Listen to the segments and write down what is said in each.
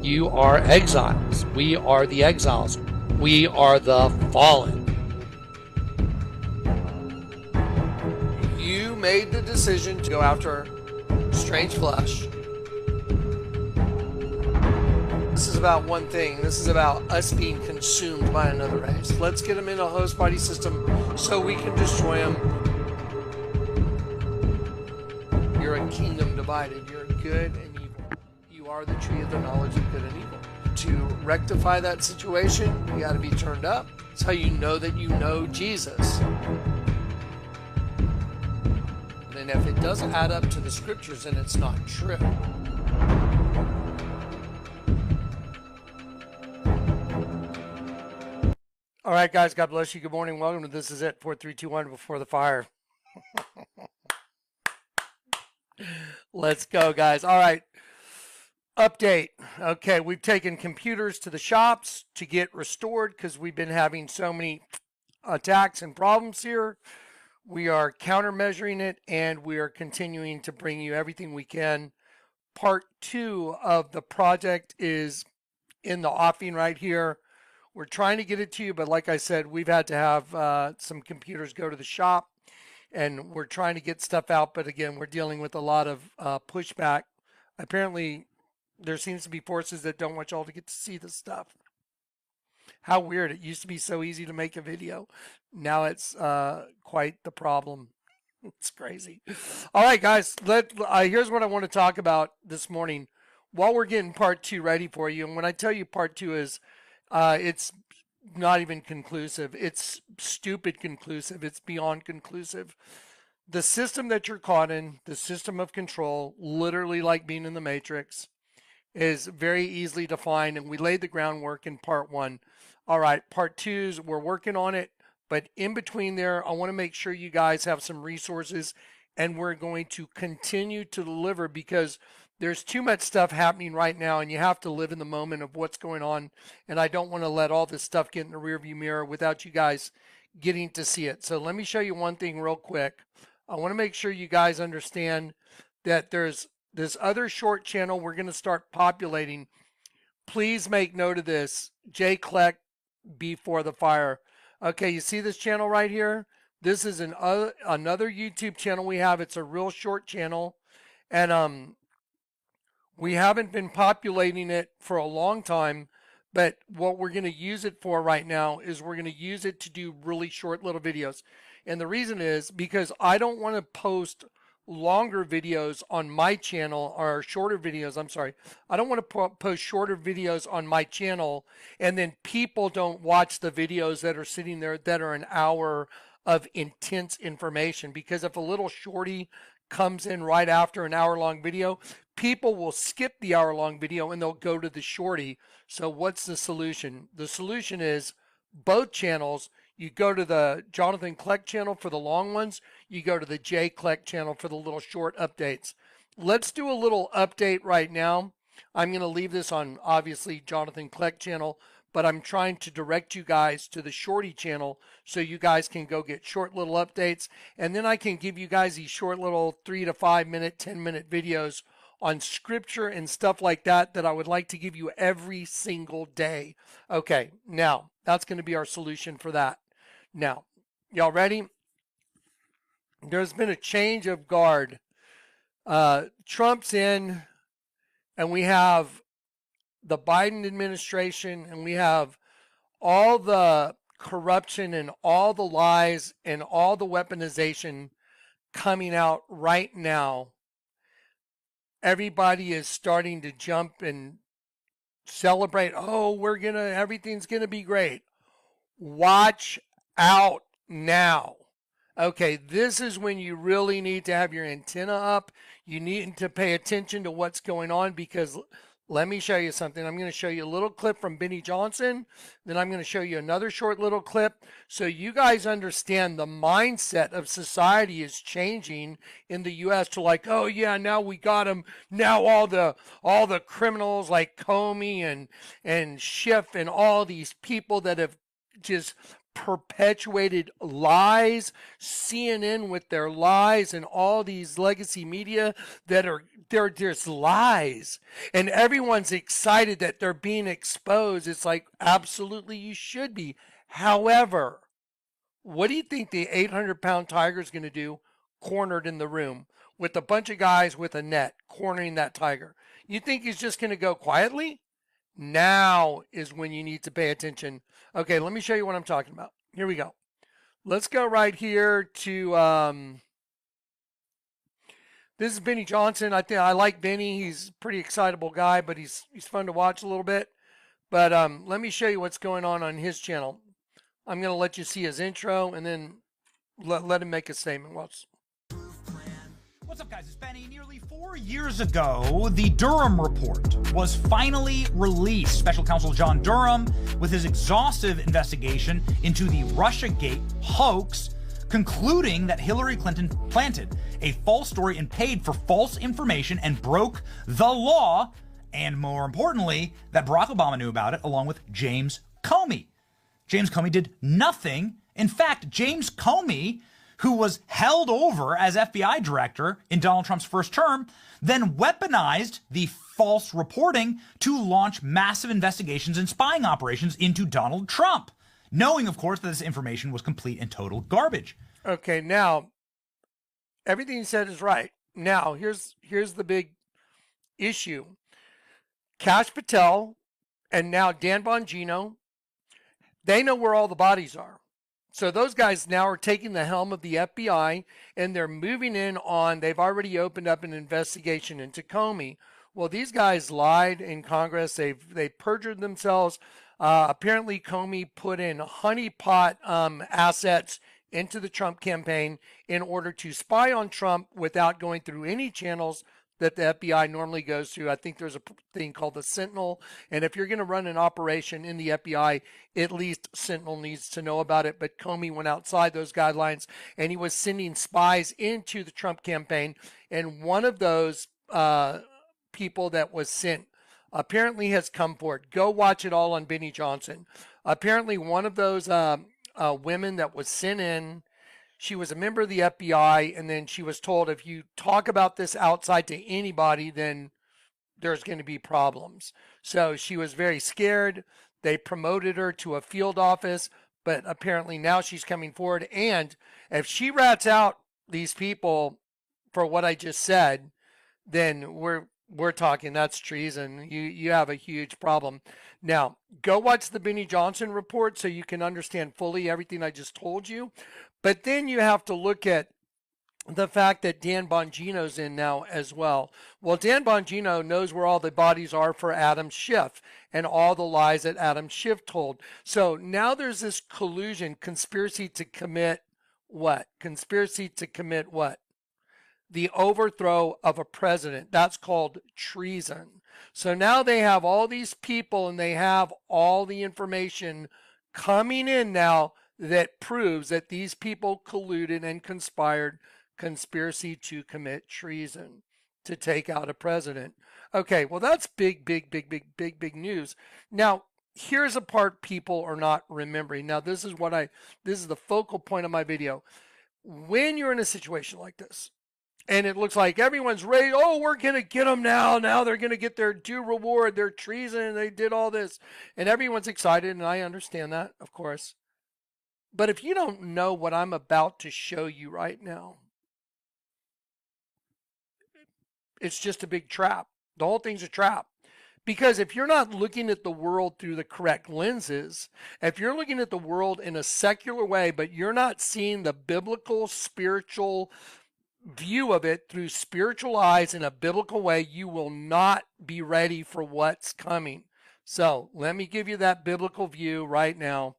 You are exiles. We are the exiles. We are the fallen. You made the decision to go after strange flesh. This is about one thing. This is about us being consumed by another race. Let's get them in a host body system so we can destroy them. You're a kingdom divided. You're good and evil. You are the tree of the knowledge of good and evil. To rectify that situation, you got to be turned up. It's how you know that you know Jesus. And if it doesn't add up to the scriptures, then it's not true. All right, guys, God bless you. Good morning. Welcome to This Is It, 4321 Before the Fire. Let's go, guys. All right. Update. Okay, we've taken computers to the shops to get restored because we've been having so many attacks and problems here. We are countermeasuring it, and we are continuing to bring you everything we can. Part 2 of the project is in the offing right here. We're trying to get it to you, but like I said, we've had to have some computers go to the shop, and we're trying to get stuff out. But again, we're dealing with a lot of pushback. Apparently, there seems to be forces that don't want y'all to get to see the stuff. How weird. It used to be so easy to make a video. Now it's quite the problem. It's crazy. All right, guys, here's what I want to talk about this morning while we're getting part 2 ready for you. And when I tell you part 2 is, it's not even conclusive. It's stupid conclusive. It's beyond conclusive. The system that you're caught in, the system of control, literally like being in the Matrix, is very easily defined, and we laid the groundwork in part 1. All right, part 2's we're working on it, but in between there, I want to make sure you guys have some resources, and we're going to continue to deliver because there's too much stuff happening right now, and you have to live in the moment of what's going on, and I don't want to let all this stuff get in the rearview mirror without you guys getting to see it. So let me show you one thing real quick. I want to make sure you guys understand that there's this other short channel we're going to start populating. Please make note of this. J. Kleck Before the Fire. Okay, you see this channel right here? This is another YouTube channel we have. It's a real short channel, and we haven't been populating it for a long time, but what we're going to use it for right now is we're going to use it to do really short little videos. And the reason is because I don't want to post longer videos on my channel, or shorter videos, I'm sorry. I don't want to post shorter videos on my channel and then people don't watch the videos that are sitting there that are an hour of intense information, because if a little shorty comes in right after an hour-long video, people will skip the hour-long video and they'll go to the shorty. So what's the solution? The solution is both channels. You go to the Jonathan Kleck channel for the long ones. You go to the J. Kleck channel for the little short updates. Let's do a little update right now. I'm going to leave this on, obviously, Jonathan Kleck channel, but I'm trying to direct you guys to the shorty channel so you guys can go get short little updates. And then I can give you guys these short little 3 to 5 minute, 10-minute videos on scripture and stuff like that that I would like to give you every single day. Okay, now that's going to be our solution for that. Now, y'all ready? There's been a change of guard. Trump's in, and we have the Biden administration, and we have all the corruption and all the lies and all the weaponization coming out right now. Everybody is starting to jump and celebrate. Oh, everything's gonna be great. Watch out now. Okay, this is when you really need to have your antenna up. You need to pay attention to what's going on, because let me show you something. I'm going to show you a little clip from Benny Johnson. Then I'm going to show you another short little clip so you guys understand the mindset of society is changing in the U.S. to like, oh yeah, now we got them. Now all the criminals like Comey and Schiff and all these people that have just perpetuated lies, CNN with their lies, and all these legacy media that they're just lies, and everyone's excited that they're being exposed. It's like, absolutely, you should be. However, what do you think the 800-pound tiger is going to do cornered in the room with a bunch of guys with a net cornering that tiger? You think he's just going to go quietly? Now is when you need to pay attention. Okay, let me show you what I'm talking about. Here we go. Let's go right here to this is Benny Johnson. I like Benny. He's a pretty excitable guy, but he's fun to watch a little bit. But let me show you what's going on his channel. I'm going to let you see his intro and then let him make a statement. What's up, guys? It's Benny. Nearly 4 years ago, the Durham report was finally released. Special Counsel John Durham, with his exhaustive investigation into the Russiagate hoax, concluding that Hillary Clinton planted a false story and paid for false information and broke the law, and more importantly, that Barack Obama knew about it, along with James Comey. James Comey did nothing. In fact, James Comey, who was held over as FBI director in Donald Trump's first term, then weaponized the false reporting to launch massive investigations and spying operations into Donald Trump, knowing, of course, that this information was complete and total garbage. Okay, now, everything you said is right. Now, here's the big issue. Kash Patel and now Dan Bongino, they know where all the bodies are. So those guys now are taking the helm of the FBI and they're moving in on, they've already opened up an investigation into Comey. Well, these guys lied in Congress. They perjured themselves. Apparently Comey put in honeypot assets into the Trump campaign in order to spy on Trump without going through any channels that the FBI normally goes through. I think there's a thing called the Sentinel. And if you're going to run an operation in the FBI, at least Sentinel needs to know about it. But Comey went outside those guidelines and he was sending spies into the Trump campaign. And one of those people that was sent apparently has come forward. Go watch it all on Benny Johnson. Apparently one of those women that was sent in, she was a member of the FBI, and then she was told, if you talk about this outside to anybody, then there's going to be problems. So she was very scared. They promoted her to a field office, but apparently now she's coming forward. And if she rats out these people for what I just said, then we're talking, that's treason. You have a huge problem. Now, go watch the Benny Johnson report so you can understand fully everything I just told you. But then you have to look at the fact that Dan Bongino's in now as well. Well, Dan Bongino knows where all the bodies are for Adam Schiff and all the lies that Adam Schiff told. So now there's this collusion, conspiracy to commit what? Conspiracy to commit what? The overthrow of a president. That's called treason. So now they have all these people and they have all the information coming in now that proves that these people colluded and conspired, conspiracy to commit treason to take out a president. Okay, well, that's big news. Now, here's a part people are not remembering. Now, this is the focal point of my video. When you're in a situation like this, and it looks like everyone's ready, oh, we're going to get them now. Now they're going to get their due reward, their treason, they did all this. And everyone's excited, and I understand that, of course. But if you don't know what I'm about to show you right now, it's just a big trap. The whole thing's a trap. Because if you're not looking at the world through the correct lenses, if you're looking at the world in a secular way, but you're not seeing the biblical, spiritual view of it through spiritual eyes in a biblical way, you will not be ready for what's coming. So let me give you that biblical view right now.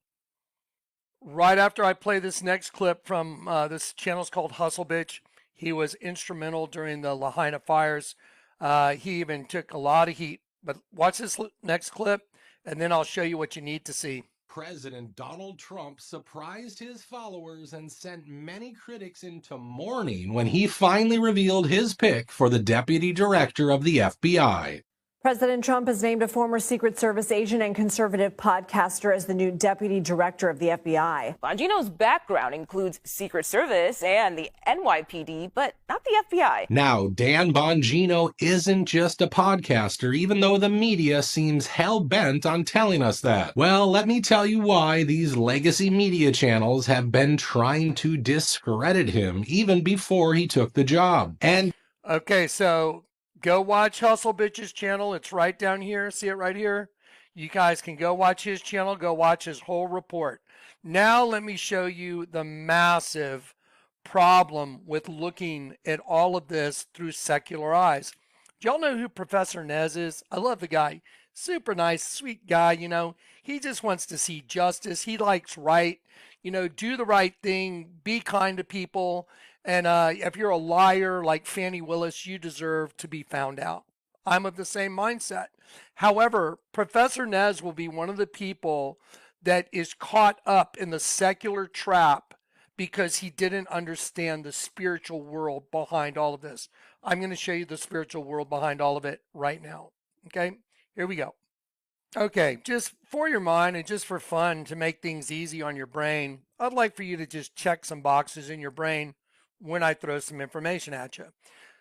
Right after I play this next clip from this channel's called Hustle Bitch. He was instrumental during the Lahaina fires. He even took a lot of heat. But watch this next clip, and then I'll show you what you need to see. President Donald Trump surprised his followers and sent many critics into mourning when he finally revealed his pick for the deputy director of the FBI. President Trump has named a former Secret Service agent and conservative podcaster as the new deputy director of the FBI. Bongino's background includes Secret Service and the NYPD, but not the FBI. Now, Dan Bongino isn't just a podcaster, even though the media seems hell-bent on telling us that. Well, let me tell you why these legacy media channels have been trying to discredit him even before he took the job. And Okay, so go watch Hustle Bitch's channel. It's right down here. See it right here? You guys can go watch his channel. Go watch his whole report. Now let me show you the massive problem with looking at all of this through secular eyes. Do y'all know who Professor Nez is? I love the guy. Super nice, sweet guy, you know. He just wants to see justice. He likes right. You know, do the right thing. Be kind to people. And if you're a liar like Fannie Willis, you deserve to be found out. I'm of the same mindset. However, Professor Nez will be one of the people that is caught up in the secular trap because he didn't understand the spiritual world behind all of this. I'm going to show you the spiritual world behind all of it right now. Okay, here we go. Okay, just for your mind and just for fun to make things easy on your brain, I'd like for you to just check some boxes in your brain when I throw some information at you.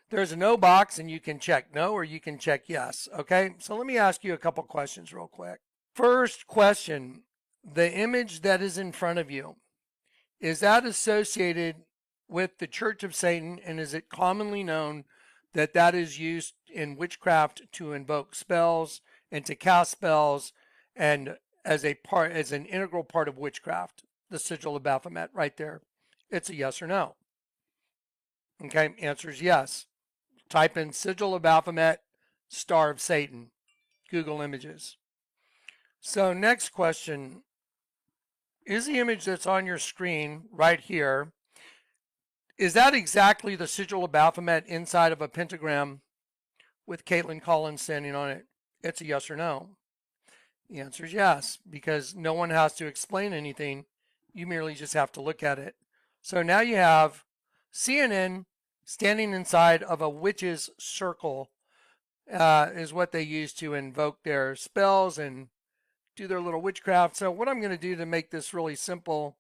There's a no box and you can check no or you can check yes. Okay, so let me ask you a couple questions real quick. First question, the image that is in front of you, is that associated with the Church of Satan, and is it commonly known that that is used in witchcraft to invoke spells and to cast spells and as an integral part of witchcraft? The sigil of Baphomet right there. It's a yes or no. Okay, answer is yes. Type in sigil of Baphomet, star of Satan. Google images. So next question, is the image that's on your screen right here, is that exactly the sigil of Baphomet inside of a pentagram with Caitlin Collins standing on it? It's a yes or no. The answer is yes, because no one has to explain anything. You merely just have to look at it. So now you have CNN standing inside of a witch's circle is what they use to invoke their spells and do their little witchcraft. So what I'm going to do to make this really simple,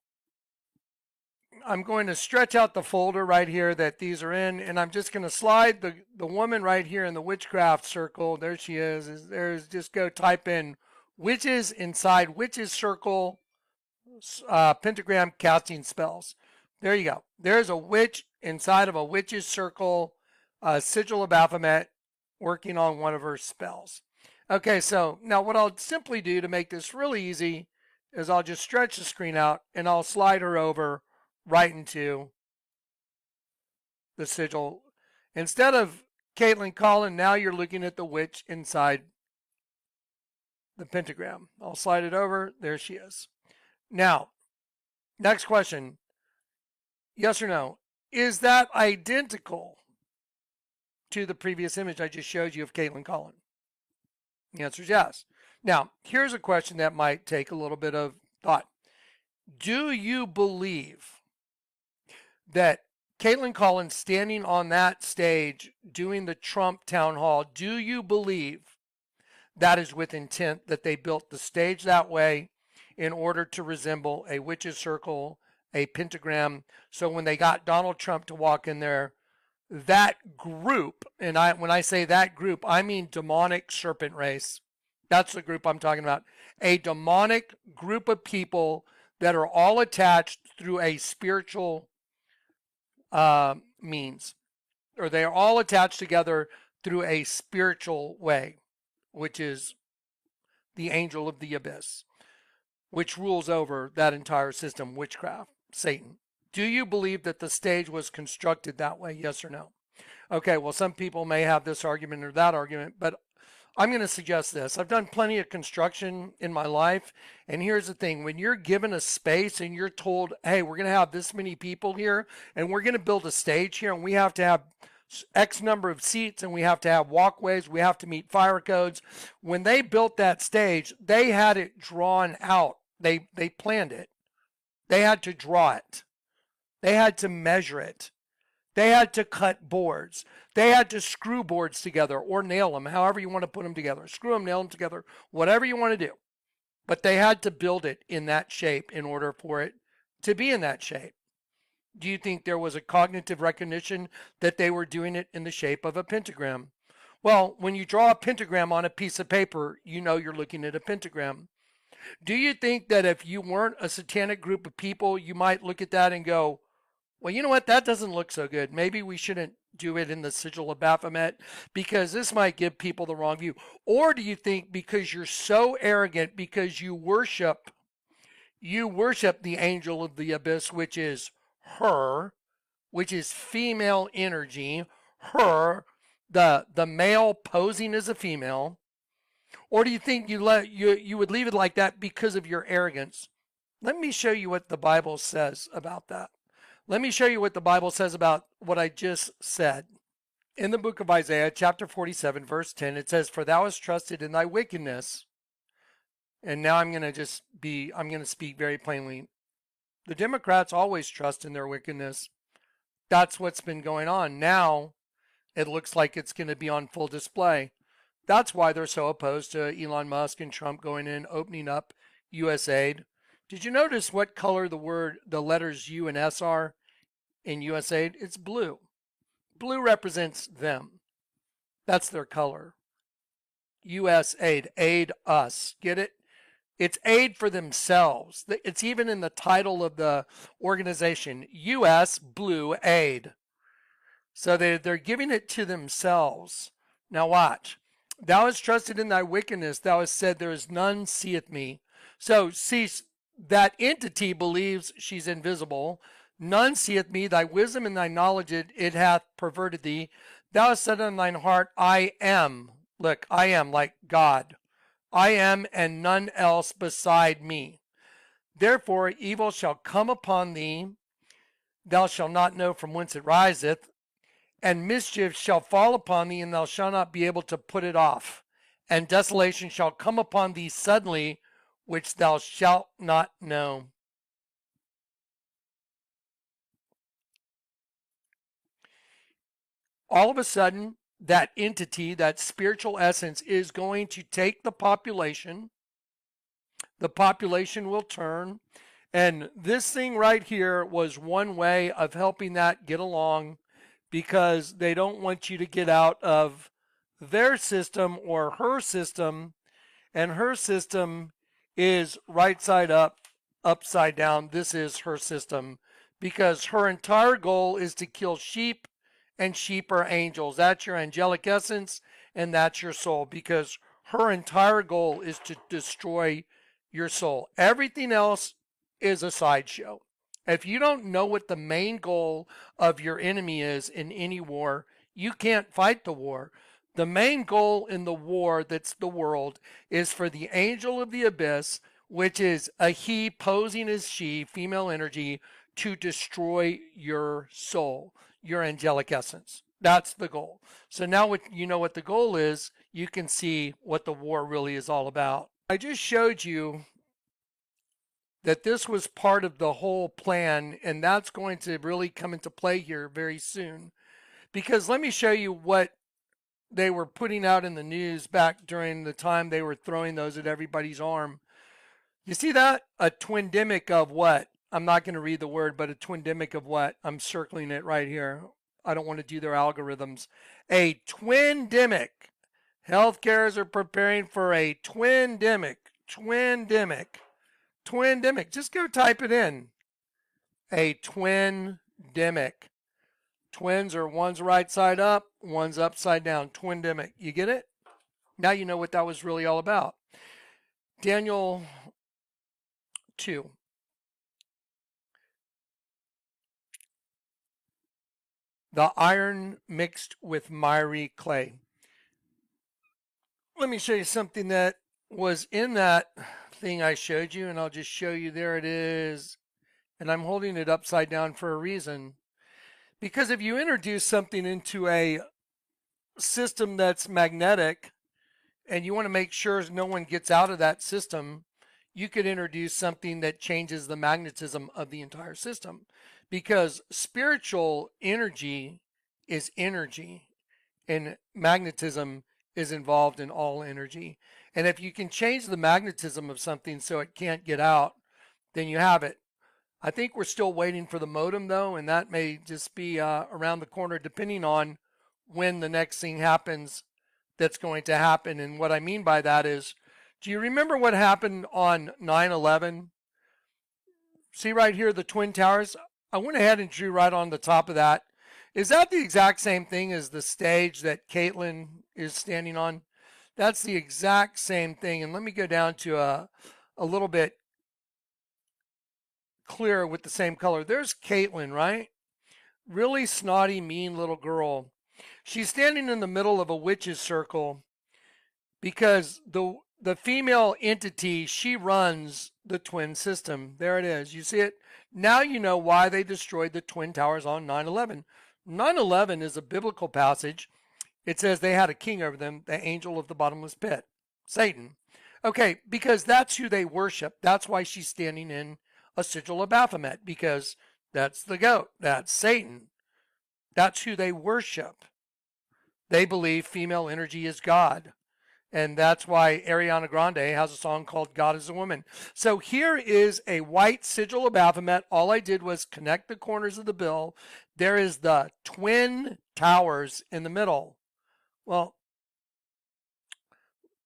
I'm going to stretch out the folder right here that these are in, and I'm just going to slide the woman right here in the witchcraft circle. There she is. There's just go type in witches inside witches circle, pentagram casting spells. There you go. There's a witch inside of a witch's circle, sigil of Baphomet, working on one of her spells. Okay, so now what I'll simply do to make this really easy is I'll just stretch the screen out and I'll slide her over right into the sigil. Instead of Caitlin Collins, now you're looking at the witch inside the pentagram. I'll slide it over. There she is. Now, next question. Yes or no? Is that identical to the previous image I just showed you of Caitlin Collins? The answer is yes. Now, here's a question that might take a little bit of thought. Do you believe that Caitlin Collins standing on that stage doing the Trump town hall, do you believe that is with intent, that they built the stage that way in order to resemble a witch's circle, a pentagram? So when they got Donald Trump to walk in there, that group, and when I say that group, I mean demonic serpent race. That's the group I'm talking about. A demonic group of people that are all attached through a spiritual means, or they are all attached together through a spiritual way, which is the angel of the abyss, which rules over that entire system, witchcraft, Satan. Do you believe that the stage was constructed that way? Yes or no? Okay, well, some people may have this argument or that argument, but I'm going to suggest this. I've done plenty of construction in my life, and here's the thing. When you're given a space and you're told, hey, we're going to have this many people here, and we're going to build a stage here, and we have to have X number of seats, and we have to have walkways, we have to meet fire codes. When they built that stage, they had it drawn out. They planned it. They had to draw it. They had to measure it. They had to cut boards. They had to screw boards together or nail them, however you want to put them together. Screw them, nail them together, whatever you want to do. But they had to build it in that shape in order for it to be in that shape. Do you think there was a cognitive recognition that they were doing it in the shape of a pentagram? Well, when you draw a pentagram on a piece of paper, you know you're looking at a pentagram. Do you think that if you weren't a satanic group of people, you might look at that and go, well, you know what? That doesn't look so good. Maybe we shouldn't do it in the sigil of Baphomet because this might give people the wrong view. Or do you think because you're so arrogant, because you worship the angel of the abyss, which is her, which is female energy, her, the male posing as a female? Or do you think you would leave it like that because of your arrogance? Let me show you what the Bible says about that. Let me show you what the Bible says about what I just said. In the book of Isaiah, chapter 47, verse 10, it says, "For thou hast trusted in thy wickedness." And now I'm going to speak very plainly. The Democrats always trust in their wickedness. That's what's been going on. Now it looks like it's going to be on full display. That's why they're so opposed to Elon Musk and Trump going in, opening up USAID. Did you notice what color the letters U and S are in USAID? It's blue. Blue represents them. That's their color. USAID, aid us. Get it? It's aid for themselves. It's even in the title of the organization, US Blue Aid. So they're giving it to themselves. Now watch. Thou hast trusted in thy wickedness. Thou hast said, there is none seeth me. So see, that entity believes she's invisible. None seeth me. Thy wisdom and thy knowledge, it hath perverted thee. Thou hast said in thine heart, I am. Look, I am like God. I am, and none else beside me. Therefore evil shall come upon thee. Thou shalt not know from whence it riseth. And mischief shall fall upon thee, and thou shalt not be able to put it off. And desolation shall come upon thee suddenly, which thou shalt not know. All of a sudden, that entity, that spiritual essence, is going to take the population. The population will turn. And this thing right here was one way of helping that get along, because they don't want you to get out of their system or her system. And her system is right side up, upside down. This is her system, because her entire goal is to kill sheep, and sheep are angels. That's your angelic essence, and that's your soul, because her entire goal is to destroy your soul. Everything else is a sideshow. If you don't know what the main goal of your enemy is in any war, you can't fight the war. The main goal in the war that's the world is for the angel of the abyss, which is a he posing as she, female energy, to destroy your soul, your angelic essence. That's the goal. So now you know what the goal is, you can see what the war really is all about. I just showed you that this was part of the whole plan, and that's going to really come into play here very soon. Because let me show you what they were putting out in the news back during the time they were throwing those at everybody's arm. You see that? A twindemic of what? I'm not going to read the word, but a twindemic of what? I'm circling it right here. I don't want to do their algorithms. A twindemic. Healthcares are preparing for a twindemic. Twindemic. Just go type it in. A twindemic. Twins are one's right side up, one's upside down. Twindemic. You get it? Now you know what that was really all about. Daniel 2. The iron mixed with miry clay. Let me show you something that was in that thing I showed you, and I'll just show you. There it is. And I'm holding it upside down for a reason. Because if you introduce something into a system that's magnetic, and you want to make sure no one gets out of that system, you could introduce something that changes the magnetism of the entire system, because spiritual energy is energy and magnetism is involved in all energy. And if you can change the magnetism of something so it can't get out, then you have it. I think we're still waiting for the modem though, and that may just be around the corner depending on when the next thing happens that's going to happen. And what I mean by that is, do you remember what happened on 9/11? See right here, the Twin Towers? I went ahead and drew right on the top of that. Is that the exact same thing as the stage that Caitlin is standing on? That's the exact same thing. And let me go down to a little bit clearer with the same color. There's Caitlin, right? Really snotty, mean little girl. She's standing in the middle of a witch's circle because the female entity, she runs the twin system. There it is. You see it? Now you know why they destroyed the Twin Towers on 9/11. 9/11 is a biblical passage. It says they had a king over them, the angel of the bottomless pit, Satan. Okay, because that's who they worship. That's why she's standing in a sigil of Baphomet, because that's the goat. That's Satan. That's who they worship. They believe female energy is God. And that's why Ariana Grande has a song called God is a Woman. So here is a white sigil of Baphomet. All I did was connect the corners of the bill. There is the Twin Towers in the middle. Well,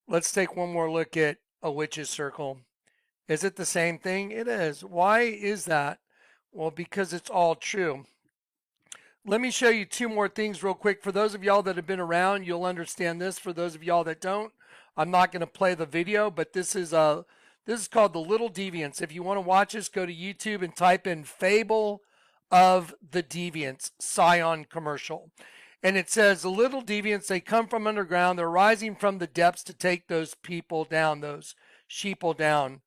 let's take one more look at a witch's circle. Is it the same thing? It is. Why is that? Well, because it's all true. Let me show you two more things real quick. For those of y'all that have been around, you'll understand this. For those of y'all that don't, I'm not going to play the video, but this is called The Little Deviants. If you want to watch this, go to YouTube and type in Fable of the Deviants, Scion commercial. And it says, the little deviants, they come from underground. They're rising from the depths to take those people down, those sheeple down.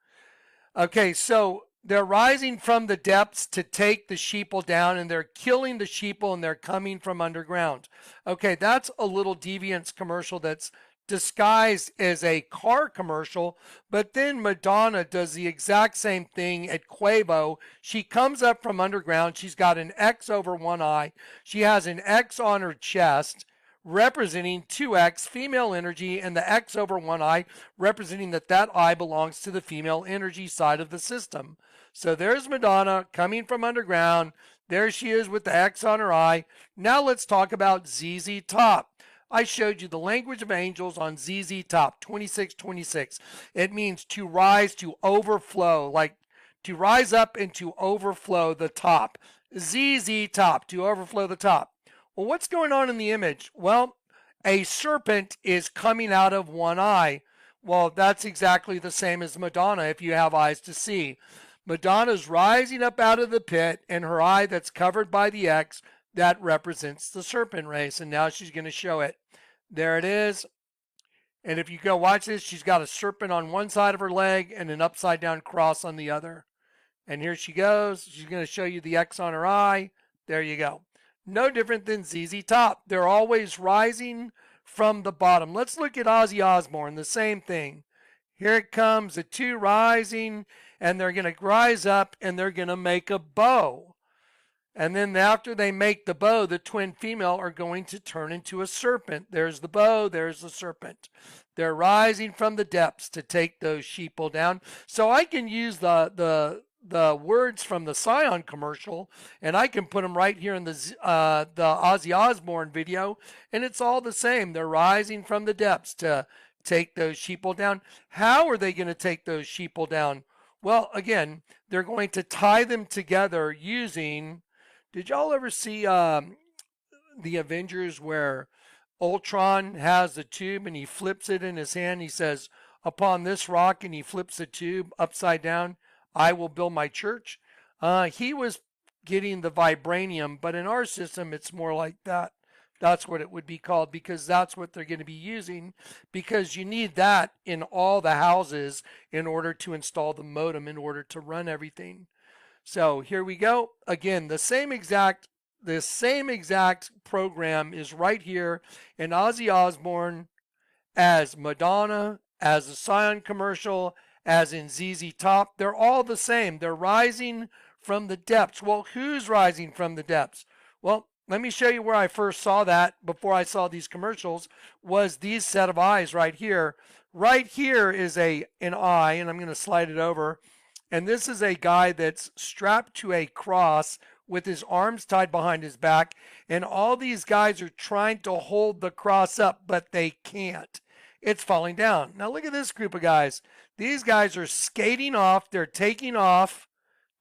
Okay, so they're rising from the depths to take the sheeple down, and they're killing the sheeple, and they're coming from underground. Okay, that's a Little Deviants commercial that's disguised as a car commercial, but then Madonna does the exact same thing at Quavo. She comes up from underground. She's got an X over one eye. She has an X on her chest, representing 2X, female energy, and the X over one eye, representing that eye belongs to the female energy side of the system. So there's Madonna coming from underground. There she is with the X on her eye. Now let's talk about ZZ Top. I showed you the language of angels on ZZ Top, 2626. It means to rise, to overflow, like to rise up and to overflow the top. ZZ Top, to overflow the top. Well, what's going on in the image? Well, a serpent is coming out of one eye. Well, that's exactly the same as Madonna if you have eyes to see. Madonna's rising up out of the pit, and her eye that's covered by the X, that represents the serpent race. And now she's going to show it. There it is. And if you go watch this, she's got a serpent on one side of her leg and an upside down cross on the other. And here she goes. She's going to show you the X on her eye. There you go. No different than ZZ Top. They're always rising from the bottom. Let's look at Ozzy Osbourne, the same thing. Here it comes, the two rising, and they're going to rise up and they're going to make a bow. And then after they make the bow, the twin female are going to turn into a serpent. There's the bow, there's the serpent. They're rising from the depths to take those sheeple down. So I can use the words from the Scion commercial, and I can put them right here in the Ozzy Osbourne video, and it's all the same. They're rising from the depths to take those sheeple down. How are they going to take those sheeple down? Well, again, they're going to tie them together using... Did y'all ever see the Avengers where Ultron has the tube and he flips it in his hand? He says, upon this rock, and he flips the tube upside down, I will build my church. He was getting the vibranium, but in our system, it's more like that. That's what it would be called, because that's what they're going to be using, because you need that in all the houses in order to install the modem, in order to run everything. So here we go. Again, the same exact program is right here in Ozzy Osbourne as Madonna, as the Scion commercial, as in ZZ Top. They're all the same. They're rising from the depths. Well, who's rising from the depths? Well, let me show you where I first saw that before I saw these commercials, was these set of eyes right here. Right here is an eye, and I'm going to slide it over. And this is a guy that's strapped to a cross with his arms tied behind his back. And all these guys are trying to hold the cross up, but they can't. It's falling down. Now look at this group of guys. These guys are skating off. They're taking off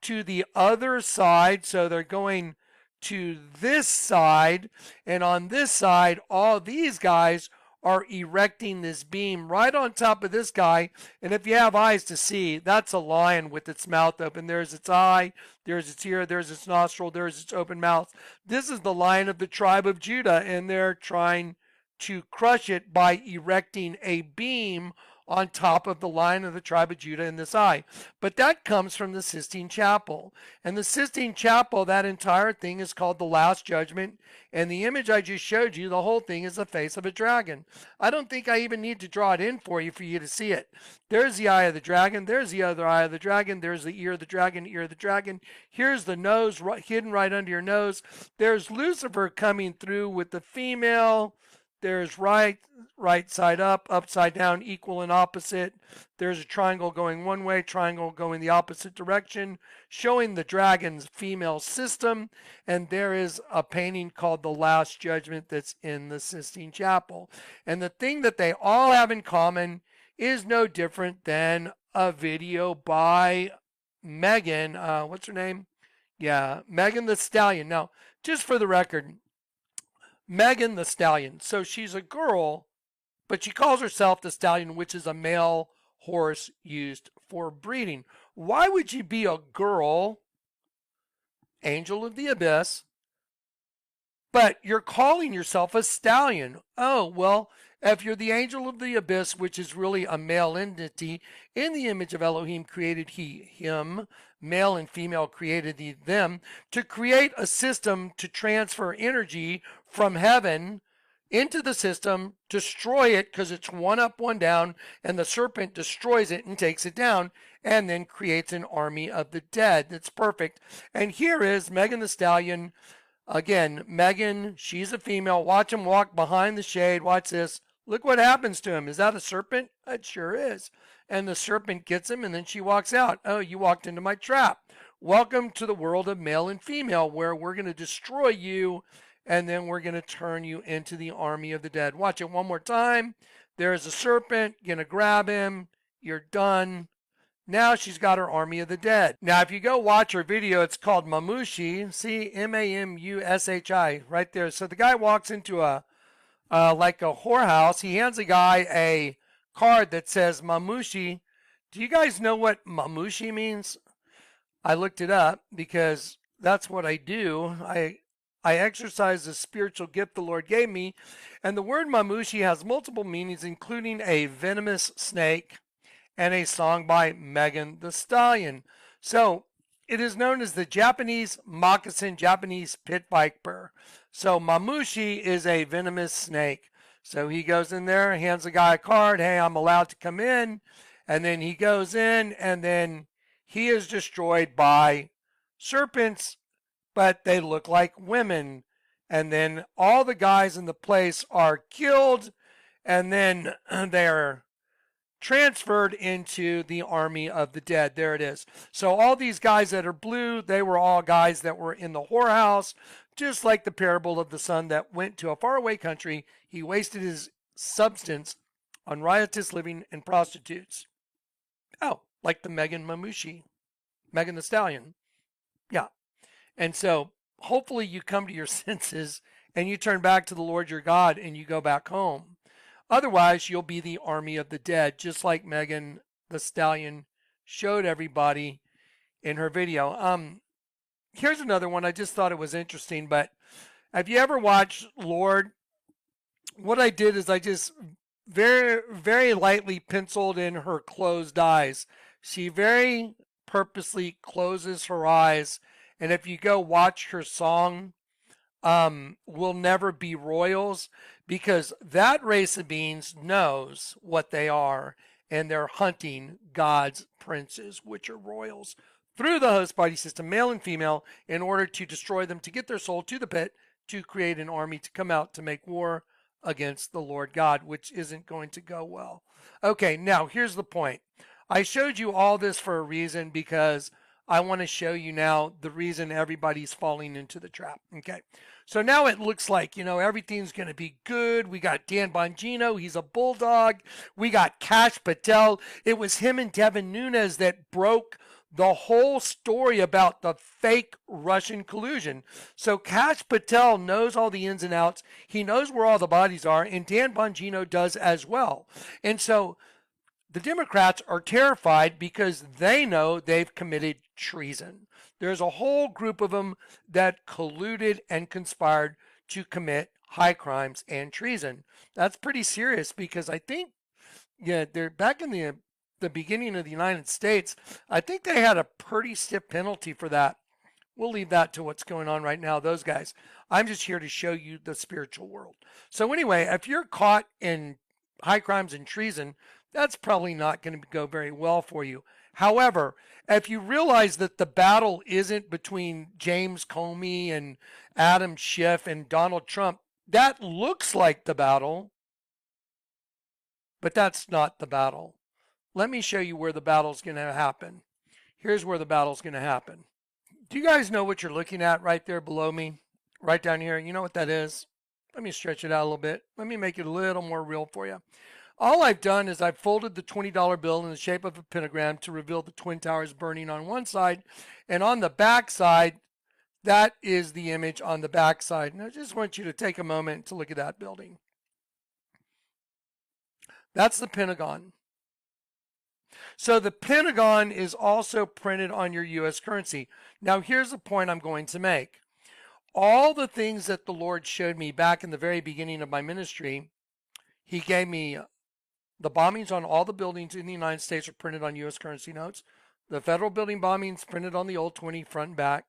to the other side. So they're going to this side. And on this side, all these guys are erecting this beam right on top of this guy. And if you have eyes to see, that's a lion with its mouth open. There's its eye, there's its ear, there's its nostril, there's its open mouth. This is the Lion of the tribe of Judah, and they're trying to crush it by erecting a beam on top of the Lion of the tribe of Judah in this eye. But that comes from the Sistine Chapel. And the Sistine Chapel, that entire thing is called the Last Judgment. And the image I just showed you, the whole thing is the face of a dragon. I don't think I even need to draw it in for you to see it. There's the eye of the dragon. There's the other eye of the dragon. There's the ear of the dragon, ear of the dragon. Here's the nose hidden right under your nose. There's Lucifer coming through with the female. There's right side up, upside down, equal and opposite. There's a triangle going one way, triangle going the opposite direction, showing the dragon's female system. And there is a painting called The Last Judgment that's in the Sistine Chapel. And the thing that they all have in common is no different than a video by Megan. What's her name? Yeah, Megan Thee Stallion. Now, just for the record, Megan Thee Stallion. So she's a girl, but she calls herself the Stallion, which is a male horse used for breeding. Why would you be a girl, angel of the abyss, but you're calling yourself a stallion? Oh, well, if you're the angel of the abyss, which is really a male entity, in the image of Elohim created he, him, male and female created he, them, to create a system to transfer energy from heaven into the system, destroy it because it's one up, one down, and the serpent destroys it and takes it down, and then creates an army of the dead. That's perfect. And here is Megan Thee Stallion. Again, Megan, she's a female. Watch him walk behind the shade. Watch this. Look what happens to him. Is that a serpent? It sure is. And the serpent gets him, and then she walks out. Oh, you walked into my trap. Welcome to the world of male and female, where we're going to destroy you, and then we're going to turn you into the army of the dead. Watch it one more time. There's a serpent. Going to grab him. You're done. Now she's got her army of the dead. Now, if you go watch her video, it's called Mamushi. See, Mamushi, right there. So the guy walks into like a whorehouse. He hands a guy a card that says Mamushi. Do you guys know what Mamushi means? I looked it up because that's what I do. I exercise the spiritual gift the Lord gave me. And the word Mamushi has multiple meanings, including a venomous snake and a song by Megan Thee Stallion. So it is known as the Japanese moccasin, Japanese pit viper. So Mamushi is a venomous snake. So he goes in there, hands the guy a card. Hey, I'm allowed to come in. And then he goes in, and then he is destroyed by serpents, but they look like women. And then all the guys in the place are killed, and then they're transferred into the army of the dead. There it is. So all these guys that are blue, they were all guys that were in the whorehouse, just like the parable of the son that went to a faraway country. He wasted his substance on riotous living and prostitutes. Oh, like the Megan Mamushi, Megan Thee Stallion. Yeah. And so hopefully you come to your senses and you turn back to the Lord your God and you go back home. Otherwise, you'll be the army of the dead, just like Megan Thee Stallion showed everybody in her video. Here's another one. I just thought it was interesting, but have you ever watched Lord? What I did is I just very, very lightly penciled in her closed eyes. She very purposely closes her eyes. And if you go watch her song, We'll Never Be Royals, because that race of beings knows what they are, and they're hunting God's princes, which are royals, through the host body system, male and female, in order to destroy them, to get their soul to the pit, to create an army to come out to make war against the Lord God, which isn't going to go well. Okay, now here's the point. I showed you all this for a reason, because I want to show you now the reason everybody's falling into the trap. Okay, so now it looks like, everything's going to be good. We got Dan Bongino. He's a bulldog. We got Kash Patel. It was him and Devin Nunes that broke the whole story about the fake Russian collusion. So Kash Patel knows all the ins and outs. He knows where all the bodies are, and Dan Bongino does as well. And so the Democrats are terrified because they know they've committed treason. There's a whole group of them that colluded and conspired to commit high crimes and treason. That's pretty serious, because I think, they're back in the beginning of the United States, I think they had a pretty stiff penalty for that. We'll leave that to what's going on right now, those guys. I'm just here to show you the spiritual world. So anyway, if you're caught in high crimes and treason, that's probably not going to go very well for you. However, if you realize that the battle isn't between James Comey and Adam Schiff and Donald Trump, that looks like the battle, but that's not the battle. Let me show you where the battle's going to happen. Here's where the battle's going to happen. Do you guys know what you're looking at right there below me? Right down here. You know what that is? Let me stretch it out a little bit. Let me make it a little more real for you. All I've done is I've folded the $20 bill in the shape of a pentagram to reveal the Twin Towers burning on one side. And on the back side, that is the image on the back side. And I just want you to take a moment to look at that building. That's the Pentagon. So the Pentagon is also printed on your U.S. currency. Now, here's the point I'm going to make. All the things that the Lord showed me back in the very beginning of my ministry, He gave me the bombings on all the buildings in the United States are printed on U.S. currency notes. The federal building bombings printed on the old 20 front and back.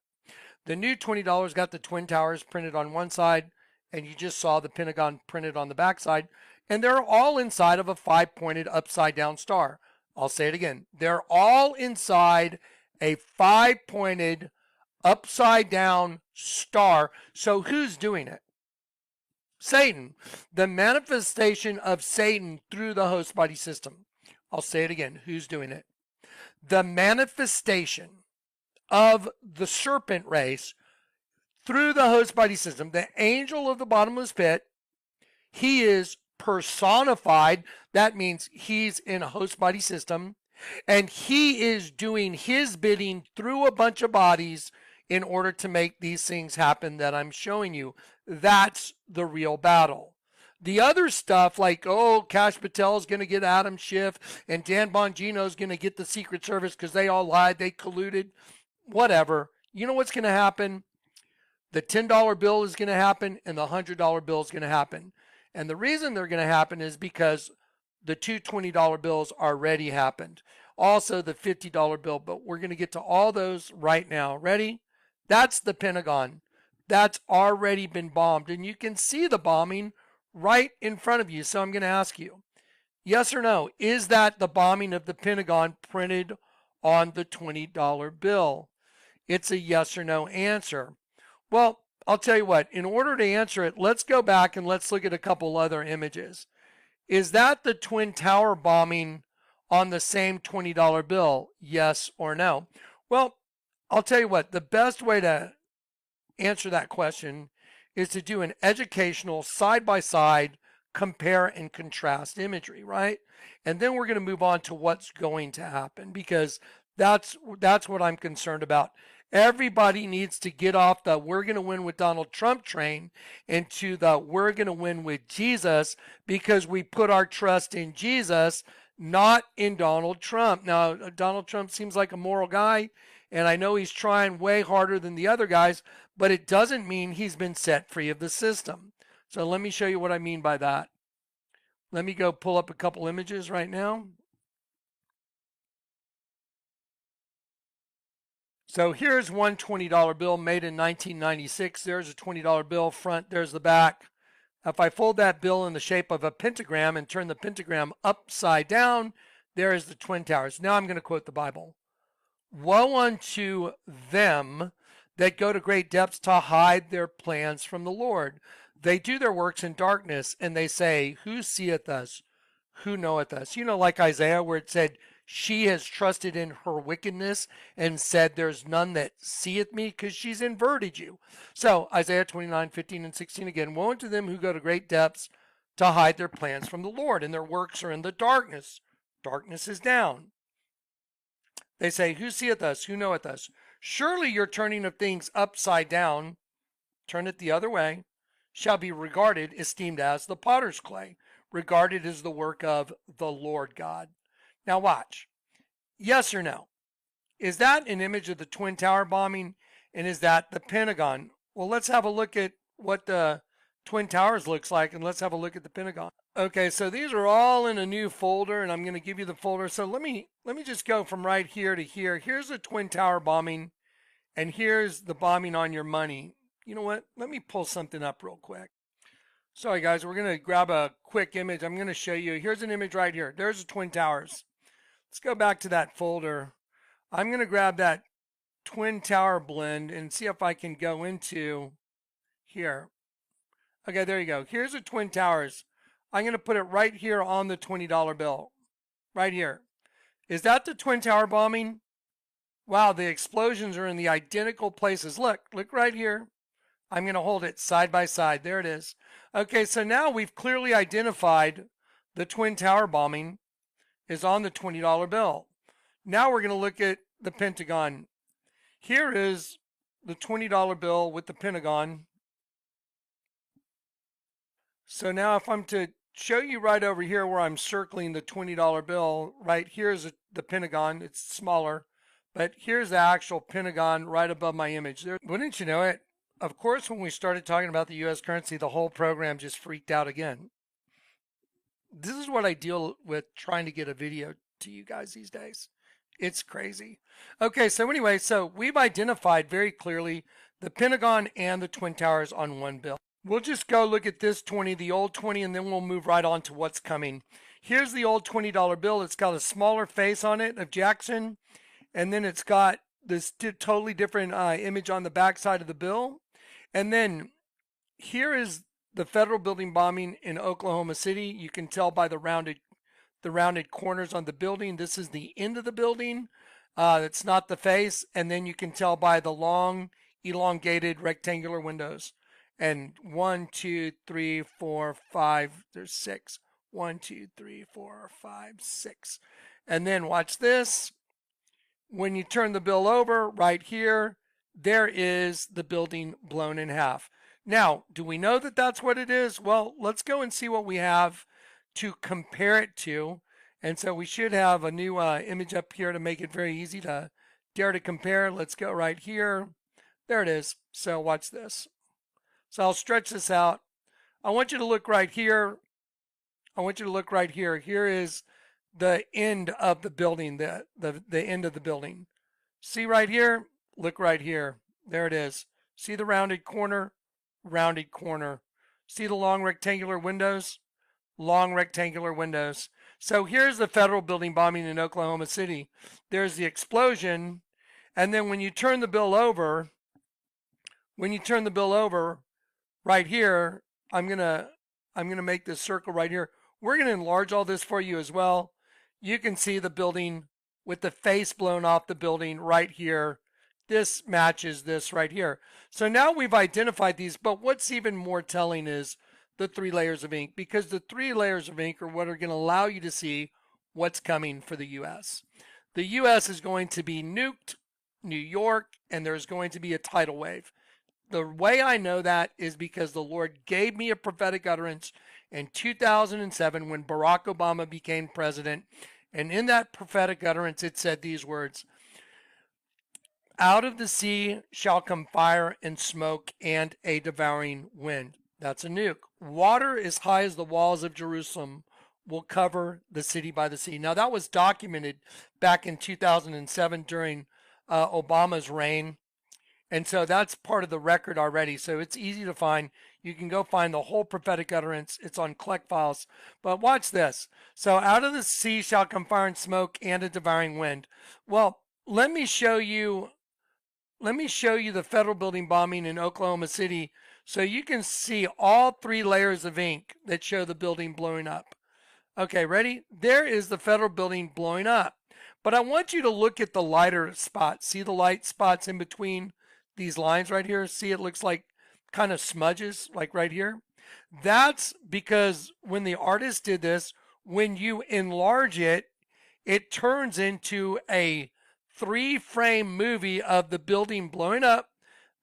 The new $20 got the Twin Towers printed on one side, and you just saw the Pentagon printed on the back side. And they're all inside of a 5-pointed upside down star. I'll say it again. They're all inside a 5-pointed upside down star. So who's doing it? Satan. The manifestation of Satan through the host body system. I'll say it again. Who's doing it? The manifestation of the serpent race through the host body system. The angel of the bottomless pit. He is personified. That means he's in a host body system, and he is doing his bidding through a bunch of bodies in order to make these things happen that I'm showing you. That's the real battle. The other stuff like, Kash Patel is going to get Adam Schiff and Dan Bongino is going to get the Secret Service because they all lied, they colluded, whatever. You know what's going to happen? The $10 bill is going to happen and the $100 bill is going to happen. And the reason they're going to happen is because the two $20 bills already happened. Also the $50 bill, but we're going to get to all those right now. Ready? That's the Pentagon. That's already been bombed. And you can see the bombing right in front of you. So I'm going to ask you, yes or no, is that the bombing of the Pentagon printed on the $20 bill? It's a yes or no answer. Well, I'll tell you what, in order to answer it, let's go back and let's look at a couple other images. Is that the Twin Tower bombing on the same $20 bill? Yes or no? Well, I'll tell you what, the best way to answer that question is to do an educational side-by-side compare and contrast imagery, right? And then we're going to move on to what's going to happen, because that's what I'm concerned about. Everybody needs to get off the we're going to win with Donald Trump train into the we're going to win with Jesus, because we put our trust in Jesus, not in Donald Trump. Now, Donald Trump seems like a moral guy, and I know he's trying way harder than the other guys, but it doesn't mean he's been set free of the system. So let me show you what I mean by that. Let me go pull up a couple images right now. So here's one $20 bill made in 1996. There's a $20 bill front. There's the back. If I fold that bill in the shape of a pentagram and turn the pentagram upside down, There is the Twin Towers. Now I'm going to quote the Bible. Woe unto them that go to great depths to hide their plans from the Lord. They do their works in darkness, and they say, who seeth us? Who knoweth us? You know, like Isaiah, where it said, she has trusted in her wickedness and said, there's none that seeth me, because she's inverted you. So Isaiah 29:15-16 again, woe unto them who go to great depths to hide their plans from the Lord, and their works are in the darkness. Darkness is down. They say, who seeth us? Who knoweth us? Surely your turning of things upside down, turn it the other way, shall be regarded, esteemed as the potter's clay, regarded as the work of the Lord God. Now watch. Yes or no? Is that an image of the Twin Tower bombing? And is that the Pentagon? Well, let's have a look at what the Twin Towers looks like, and let's have a look at the Pentagon. Okay, so these are all in a new folder, and I'm going to give you the folder. So let me just go from right here to here. Here's the Twin Tower bombing, and here's the bombing on your money. You know what? Let me pull something up real quick. Sorry, guys, we're going to grab a quick image. I'm going to show you. Here's an image right here. There's the Twin Towers. Let's go back to that folder. I'm going to grab that Twin Tower blend and see if I can go into here. Okay, there you go. Here's the Twin Towers. I'm going to put it right here on the $20 bill. Right here. Is that the Twin Tower bombing? Wow, the explosions are in the identical places. Look right here. I'm going to hold it side by side. There it is. Okay, so now we've clearly identified the Twin Tower bombing is on the $20 bill. Now we're going to look at the Pentagon. Here is the $20 bill with the Pentagon. So now if I'm to show you right over here where I'm circling the $20 bill, right here's the Pentagon. It's smaller, but here's the actual Pentagon right above my image. There, wouldn't you know it? Of course, when we started talking about the U.S. currency, the whole program just freaked out again. This is what I deal with trying to get a video to you guys these days. It's crazy. Okay, so anyway, so we've identified very clearly the Pentagon and the Twin Towers on one bill. We'll just go look at this 20, the old 20, and then we'll move right on to what's coming. Here's the old $20 bill. It's got a smaller face on it of Jackson, and then it's got this totally different image on the back side of the bill. And then here is the federal building bombing in Oklahoma City. You can tell by the rounded corners on the building. This is the end of the building. It's not the face. And then you can tell by the long, elongated rectangular windows. And 1, 2, 3, 4, 5. There's 6. 1, 2, 3, 4, 5, 6. And then watch this. When you turn the bill over right here, there is the building blown in half. Now, do we know that that's what it is? Well, let's go and see what we have to compare it to. And so we should have a new image up here to make it very easy to dare to compare. Let's go right here. There it is. So watch this. So I'll stretch this out. I want you to look right here. I want you to look right here. Here is the end of the building, the end of the building. See right here? Look right here. There it is. See the rounded corner? Rounded corner. See the long rectangular windows? Long rectangular windows. So here's the federal building bombing in Oklahoma City. There's the explosion. And then when you turn the bill over, right here, I'm gonna make this circle right here. We're gonna enlarge all this for you as well. You can see the building with the face blown off the building right here. This matches this right here. So now we've identified these, but what's even more telling is the 3 layers of ink, because the 3 layers of ink are what are going to allow you to see what's coming for the U.S. The U.S. is going to be nuked, New York, and there's going to be a tidal wave. The way I know that is because the Lord gave me a prophetic utterance in 2007 when Barack Obama became president. And in that prophetic utterance, it said these words, out of the sea shall come fire and smoke and a devouring wind. That's a nuke. Water as high as the walls of Jerusalem will cover the city by the sea. Now that was documented back in 2007 during Obama's reign. And so that's part of the record already. So it's easy to find. You can go find the whole prophetic utterance. It's on Kleck Files. But watch this. So out of the sea shall come fire and smoke and a devouring wind. Well, let me show you the federal building bombing in Oklahoma City so you can see all 3 layers of ink that show the building blowing up. Okay, ready? There is the federal building blowing up. But I want you to look at the lighter spots. See the light spots in between these lines right here? See, it looks like kind of smudges, like right here. That's because when the artist did this, when you enlarge it, it turns into a 3-frame movie of the building blowing up.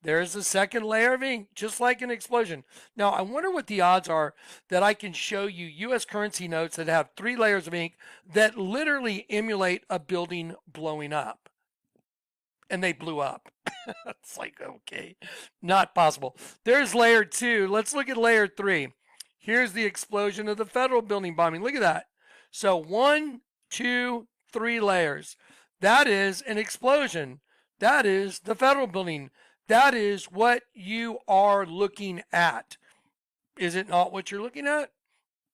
There's the second layer of ink, just like an explosion. Now, I wonder what the odds are that I can show you U.S. currency notes that have 3 layers of ink that literally emulate a building blowing up. And they blew up. It's like, okay, not possible. There's layer 2. Let's look at layer 3. Here's the explosion of the federal building bombing. Look at that. So 1, 2, 3 layers. That is an explosion. That is the federal building. That is what you are looking at. Is it not what you're looking at?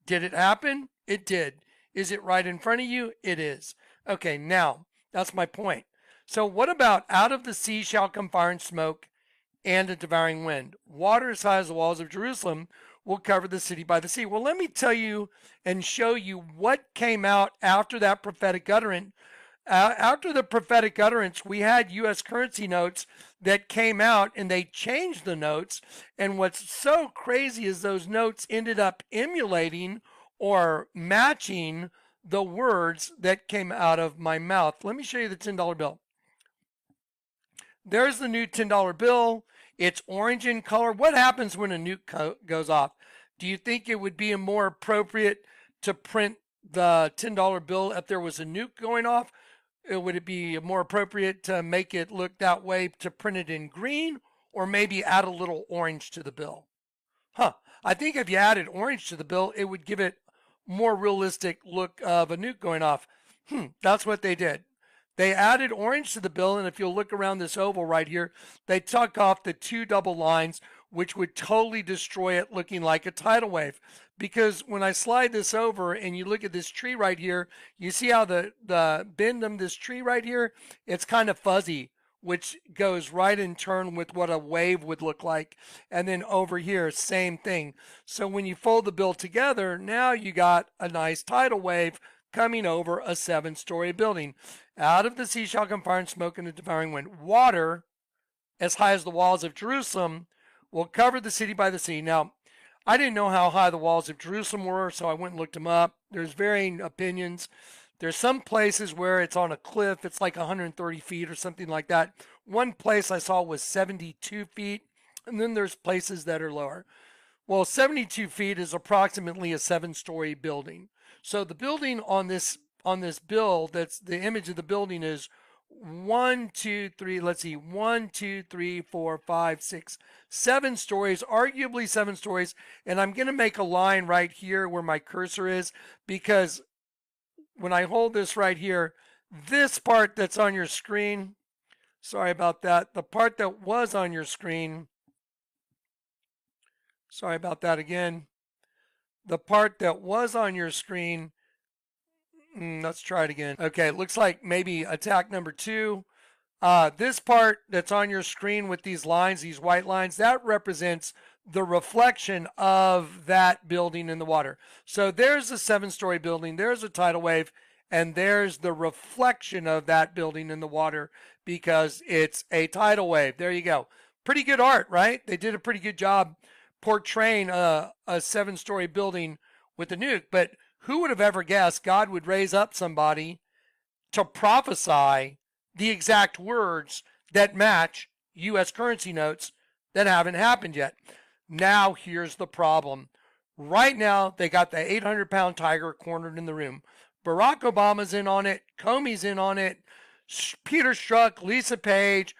Did it happen? It did. Is it right in front of you? It is. Okay, now, that's my point. So what about out of the sea shall come fire and smoke and a devouring wind? Water as high as the walls of Jerusalem will cover the city by the sea. Well, let me tell you and show you what came out after that prophetic utterance. After the prophetic utterance, we had U.S. currency notes that came out and they changed the notes. And what's so crazy is those notes ended up emulating or matching the words that came out of my mouth. Let me show you the $10 bill. There's the new $10 bill. It's orange in color. What happens when a nuke goes off? Do you think it would be more appropriate to print the $10 bill if there was a nuke going off? Would it be more appropriate to make it look that way to print it in green, or maybe add a little orange to the bill? I think if you added orange to the bill, it would give it more realistic look of a nuke going off. That's what they did. They added orange to the bill, and if you'll look around this oval right here, they took off the 2 double lines, which would totally destroy it, looking like a tidal wave. Because when I slide this over and you look at this tree right here, you see how the bend of this tree right here, it's kind of fuzzy, which goes right in turn with what a wave would look like. And then over here, same thing. So when you fold the bill together, now you got a nice tidal wave coming over a 7-story building. Out of the sea shall come fire and smoke and a devouring wind. Water as high as the walls of Jerusalem will cover the city by the sea. Now, I didn't know how high the walls of Jerusalem were, so I went and looked them up. There's varying opinions. There's some places where it's on a cliff. It's like 130 feet or something like that. One place I saw was 72 feet, and then there's places that are lower. Well, 72 feet is approximately a 7-story building. So the building on this bill, that's the image of the building, is 1, 2, 3, let's see, 1, 2, 3, 4, 5, 6, 7 stories, arguably 7 stories. And I'm going to make a line right here where my cursor is, because when I hold this right here, this part that's on your screen, sorry about that, the part that was on your screen, sorry about that again, the part that was on your screen, let's try it again. Okay, it looks like maybe attack number 2. This part that's on your screen with these lines, these white lines, that represents the reflection of that building in the water. So there's a 7-story building, there's a tidal wave, and there's the reflection of that building in the water because it's a tidal wave. There you go. Pretty good art, right? They did a pretty good job portraying a 7-story building with a nuke. But who would have ever guessed God would raise up somebody to prophesy the exact words that match U.S. currency notes that haven't happened yet? Now, here's the problem. Right now, they got the 800-pound tiger cornered in the room. Barack Obama's in on it. Comey's in on it. Peter Strzok, Lisa Page.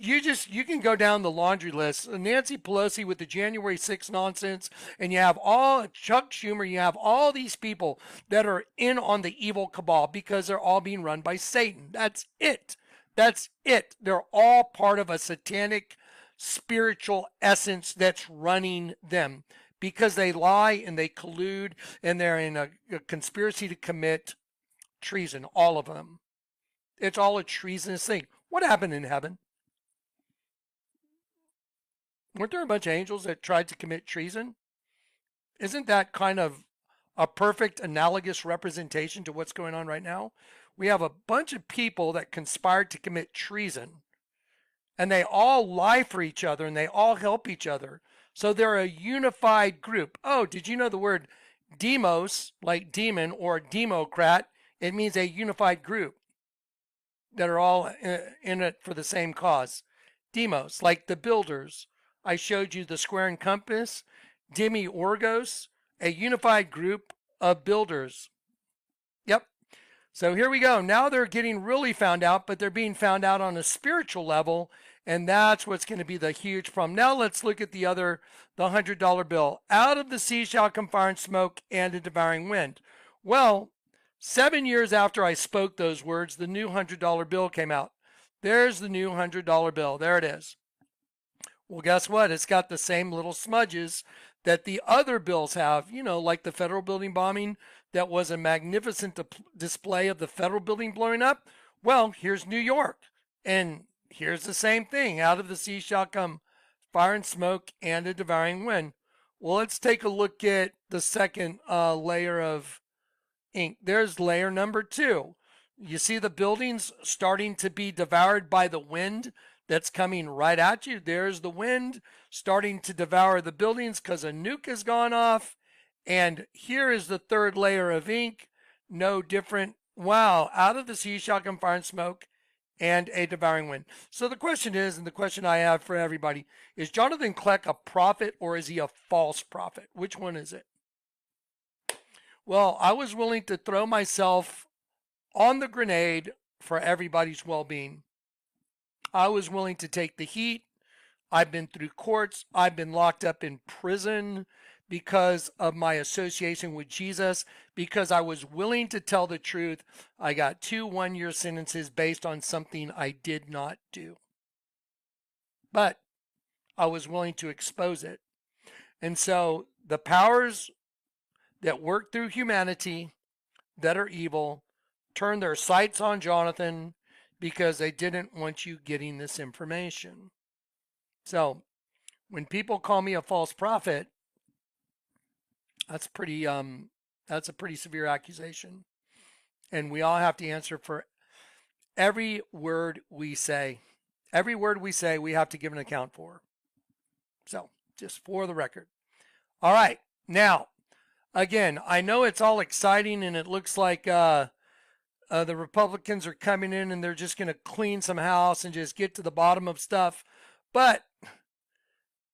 You can go down the laundry list. Nancy Pelosi with the January 6th nonsense, and you have all Chuck Schumer. You have all these people that are in on the evil cabal because they're all being run by Satan. That's it. That's it. They're all part of a satanic spiritual essence that's running them, because they lie and they collude and they're in a conspiracy to commit treason, all of them. It's all a treasonous thing. What happened in heaven? Weren't there a bunch of angels that tried to commit treason? Isn't that kind of a perfect analogous representation to what's going on right now? We have a bunch of people that conspired to commit treason, and they all lie for each other and they all help each other. So they're a unified group. Oh, did you know the word demos, like demon, or democrat? It means a unified group that are all in it for the same cause. Demos, like the builders. I showed you the square and compass. Demi-orgos, a unified group of builders. Yep. So here we go. Now they're getting really found out, but they're being found out on a spiritual level, and that's what's going to be the huge problem. Now let's look at the $100 bill. Out of the sea shall come fire and smoke and a devouring wind. Well, 7 years after I spoke those words, the new $100 bill came out. There's the new $100 bill. There it is. Well, guess what? It's got the same little smudges that the other bills have, you know, like the federal building bombing. That was a magnificent display of the federal building blowing up. Well, here's New York, and here's the same thing. Out of the sea shall come fire and smoke and a devouring wind. Well, let's take a look at the second layer of ink. There's layer number 2. You see the buildings starting to be devoured by the wind that's coming right at you. There's the wind starting to devour the buildings because a nuke has gone off. And here is the third layer of ink. No different. Wow. Out of the sea shall come fire and smoke and a devouring wind. So the question is, and the question I have for everybody, is Jonathan Kleck a prophet or is he a false prophet? Which one is it? Well, I was willing to throw myself on the grenade for everybody's well-being. I was willing to take the heat. I've been through courts. I've been locked up in prison because of my association with Jesus, because I was willing to tell the truth. I got 2 one-year sentences based on something I did not do. But I was willing to expose it. And so the powers that work through humanity that are evil turn their sights on Jonathan because they didn't want you getting this information. So when people call me a false prophet, that's a pretty severe accusation. And we all have to answer for every word we say. Every word we say, we have to give an account for. So, just for the record. All right. Now, again, I know it's all exciting and it looks like the Republicans are coming in and they're just going to clean some house and just get to the bottom of stuff. But,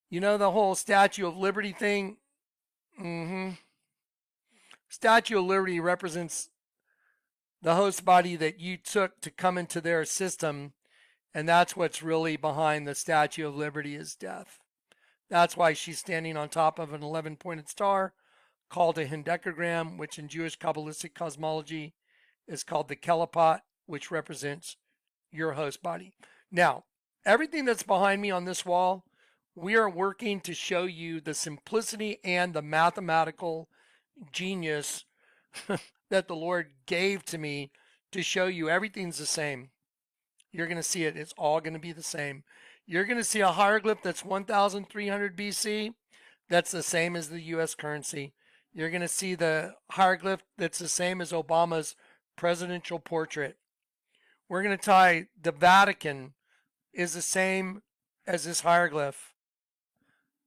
you know, the whole Statue of Liberty thing. Statue of Liberty represents the host body that you took to come into their system, and that's what's really behind the Statue of Liberty is death. That's why she's standing on top of an 11-pointed star called a hendecagram, which in Jewish Kabbalistic cosmology is called the Kelipot, which represents your host body. Now, everything that's behind me on this wall, we are working to show you the simplicity and the mathematical genius that the Lord gave to me to show you everything's the same. You're going to see it. It's all going to be the same. You're going to see a hieroglyph that's 1300 BC. That's the same as the U.S. currency. You're going to see the hieroglyph that's the same as Obama's presidential portrait. We're going to tie the Vatican is the same as this hieroglyph.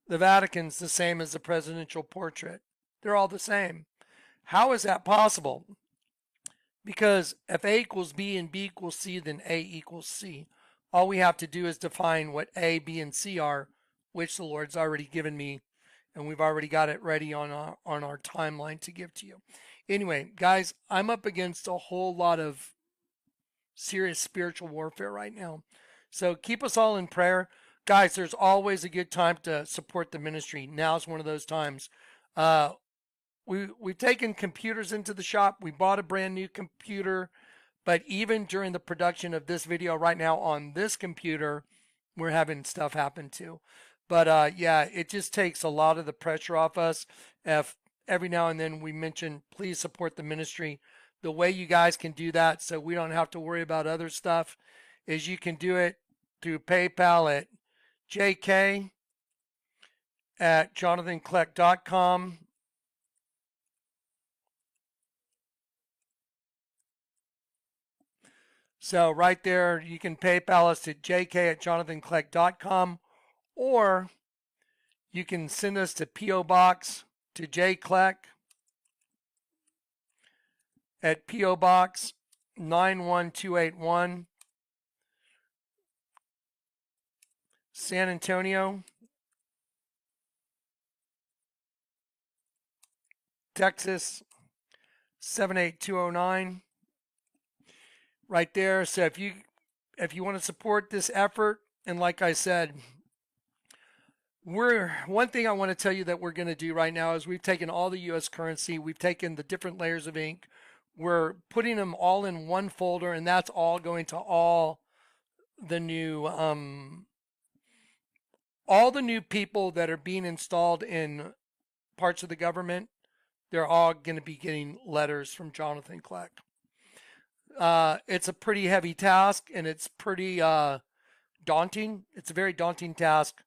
The Vatican's the same as the presidential portrait. They're all the same. How is that possible? Because if A equals B and B equals C, then A equals C. All we have to do is define what A, B, and C are, which the Lord's already given me, and we've already got it ready on our timeline to give to you. Anyway, guys, I'm up against a whole lot of serious spiritual warfare right now. So keep us all in prayer. Guys, there's always a good time to support the ministry. Now's one of those times. We've taken computers into the shop. We bought a brand new computer, But even during the production of this video right now on this computer, we're having stuff happen too. But yeah, it just takes a lot of the pressure off us. If every now and then we mention, please support the ministry. The way you guys can do that so we don't have to worry about other stuff is you can do it through PayPal at jk@jonathankleck.com. So right there, you can PayPal us at jk@jonathankleck.com, or you can send us to P.O. Box to J. Kleck at P.O. Box 91281, San Antonio, Texas 78209. Right there. So if you want to support this effort, and like I said, one thing I want to tell you that we're going to do right now is we've taken all the US currency, we've taken the different layers of ink, we're putting them all in one folder, and that's all going to all the new people that are being installed in parts of the government. They're all going to be getting letters from Jonathan Kleck. It's a pretty heavy task, and it's pretty daunting. It's a very daunting task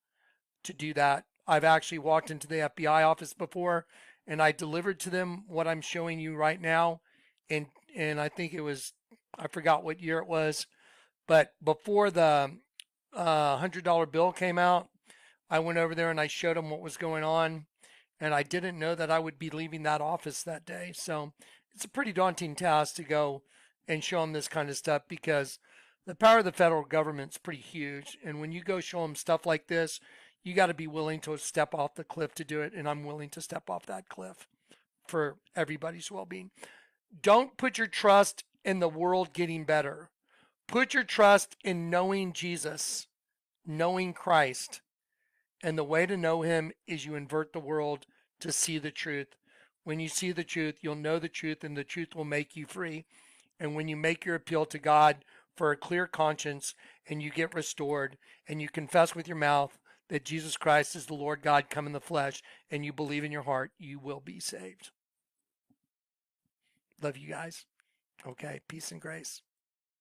to do that. I've actually walked into the FBI office before, and I delivered to them what I'm showing you right now. And I think it was, I forgot what year it was, but before the $100 bill came out, I went over there and I showed them what was going on. And I didn't know that I would be leaving that office that day. So it's a pretty daunting task to go and show them this kind of stuff, because the power of the federal government is pretty huge. And when you go show them stuff like this, you got to be willing to step off the cliff to do it. And I'm willing to step off that cliff for everybody's well-being. Don't put your trust in the world getting better. Put your trust in knowing Jesus, knowing Christ. And the way to know him is you invert the world to see the truth. When you see the truth, you'll know the truth, and the truth will make you free. And when you make your appeal to God for a clear conscience, and you get restored, and you confess with your mouth that Jesus Christ is the Lord God come in the flesh, and you believe in your heart, you will be saved. Love you guys. Okay, peace and grace.